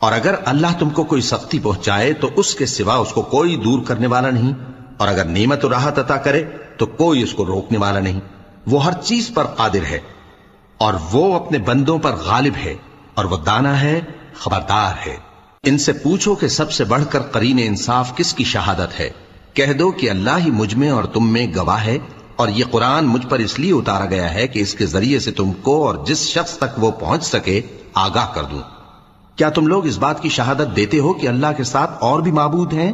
اور اگر اللہ تم کو کوئی سختی پہنچائے تو اس کے سوا اس کو کوئی دور کرنے والا نہیں، اور اگر نعمت و راحت عطا کرے تو کوئی اس کو روکنے والا نہیں۔ وہ ہر چیز پر قادر ہے، اور وہ اپنے بندوں پر غالب ہے، اور وہ دانا ہے، خبردار ہے۔ ان سے پوچھو کہ سب سے بڑھ کر قرین انصاف کس کی شہادت ہے؟ کہہ دو کہ اللہ ہی مجھ میں اور تم میں گواہ ہے، اور یہ قرآن مجھ پر اس لیے اتارا گیا ہے کہ اس کے ذریعے سے تم کو اور جس شخص تک وہ پہنچ سکے آگاہ کر دوں۔ کیا تم لوگ اس بات کی شہادت دیتے ہو کہ اللہ کے ساتھ اور بھی معبود ہیں؟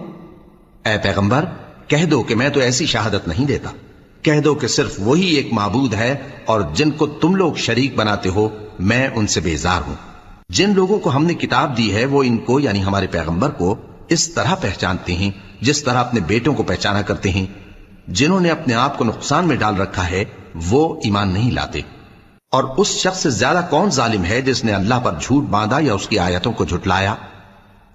اے پیغمبر کہہ دو کہ میں تو ایسی شہادت نہیں دیتا۔ کہہ دو کہ صرف وہی ایک معبود ہے، اور جن کو تم لوگ شریک بناتے ہو میں ان سے بیزار ہوں۔ جن لوگوں کو ہم نے کتاب دی ہے وہ ان کو یعنی ہمارے پیغمبر کو اس طرح پہچانتے ہیں جس طرح اپنے بیٹوں کو پہچانا کرتے ہیں۔ جنہوں نے اپنے آپ کو نقصان میں ڈال رکھا ہے وہ ایمان نہیں لاتے۔ اور اس شخص سے زیادہ کون ظالم ہے جس نے اللہ پر جھوٹ باندھا یا اس کی آیتوں کو جھٹلایا؟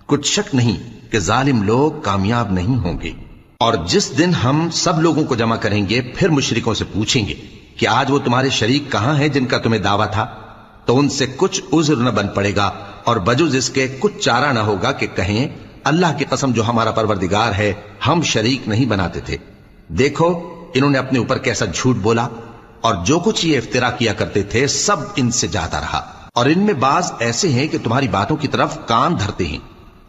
کچھ شک نہیں کہ ظالم لوگ کامیاب نہیں ہوں گے۔ اور جس دن ہم سب لوگوں کو جمع کریں گے پھر مشرکوں سے پوچھیں گے کہ آج وہ تمہارے شریک کہاں ہیں جن کا تمہیں دعویٰ تھا؟ تو ان سے کچھ عذر نہ بن پڑے گا اور بجز اس کے کچھ چارہ نہ ہوگا کہ کہیں اللہ کی قسم جو ہمارا پروردگار ہے ہم شریک نہیں بناتے تھے۔ دیکھو انہوں نے اپنے اوپر کیسا جھوٹ بولا، اور جو کچھ یہ افترا کیا کرتے تھے سب ان سے جاتا رہا۔ اور ان میں بعض ایسے ہیں کہ تمہاری باتوں کی طرف کان دھرتے ہیں،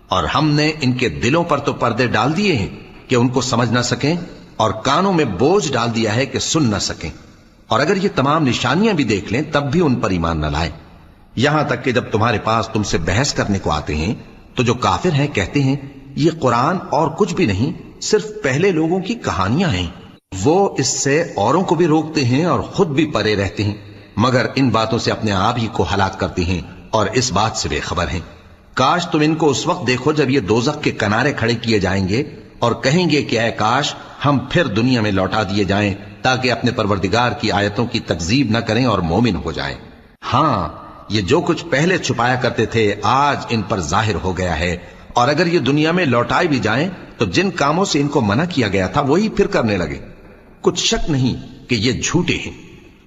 اور ہم نے ان کے دلوں پر تو پردے ڈال دیے ہیں کہ ان کو سمجھ نہ سکیں، اور کانوں میں بوجھ ڈال دیا ہے کہ سن نہ سکیں۔ اور اگر یہ تمام نشانیاں بھی دیکھ لیں تب بھی ان پر ایمان نہ لائیں، یہاں تک کہ جب تمہارے پاس تم سے بحث کرنے کو آتے ہیں تو جو کافر ہیں کہتے ہیں یہ قرآن اور کچھ بھی نہیں صرف پہلے لوگوں کی کہانیاں ہیں۔ وہ اس سے اوروں کو بھی روکتے ہیں اور خود بھی پرے رہتے ہیں، مگر ان باتوں سے اپنے آپ ہی کو ہلاک کرتے ہیں اور اس بات سے بے خبر ہیں۔ کاش تم ان کو اس وقت دیکھو جب یہ دوزخ کے کنارے کھڑے کیے جائیں گے اور کہیں گے کہ اے کاش ہم پھر دنیا میں لوٹا دیے جائیں تاکہ اپنے پروردگار کی آیتوں کی تکذیب نہ کریں اور مومن ہو جائیں۔ ہاں یہ جو کچھ پہلے چھپایا کرتے تھے آج ان پر ظاہر ہو گیا ہے، اور اگر یہ دنیا میں لوٹائے بھی جائیں تو جن کاموں سے ان کو منع کیا گیا تھا وہی پھر کرنے لگے۔ کچھ شک نہیں کہ یہ جھوٹے ہیں،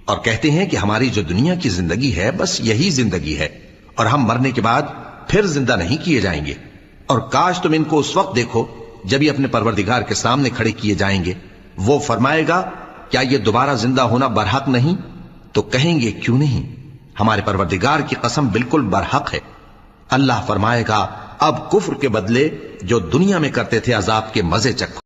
اور کہتے ہیں کہ ہماری جو دنیا کی زندگی ہے بس یہی زندگی ہے، اور ہم مرنے کے بعد پھر زندہ نہیں کیے جائیں گے۔ اور کاش تم ان کو اس وقت دیکھو جب یہ اپنے پروردگار کے سامنے کھڑے کیے جائیں گے، وہ فرمائے گا کیا یہ دوبارہ زندہ ہونا برحق نہیں؟ تو کہیں گے کیوں نہیں، ہمارے پروردگار کی قسم بالکل برحق ہے۔ اللہ فرمائے گا اب کفر کے بدلے جو دنیا میں کرتے تھے عذاب کے مزے چکھو۔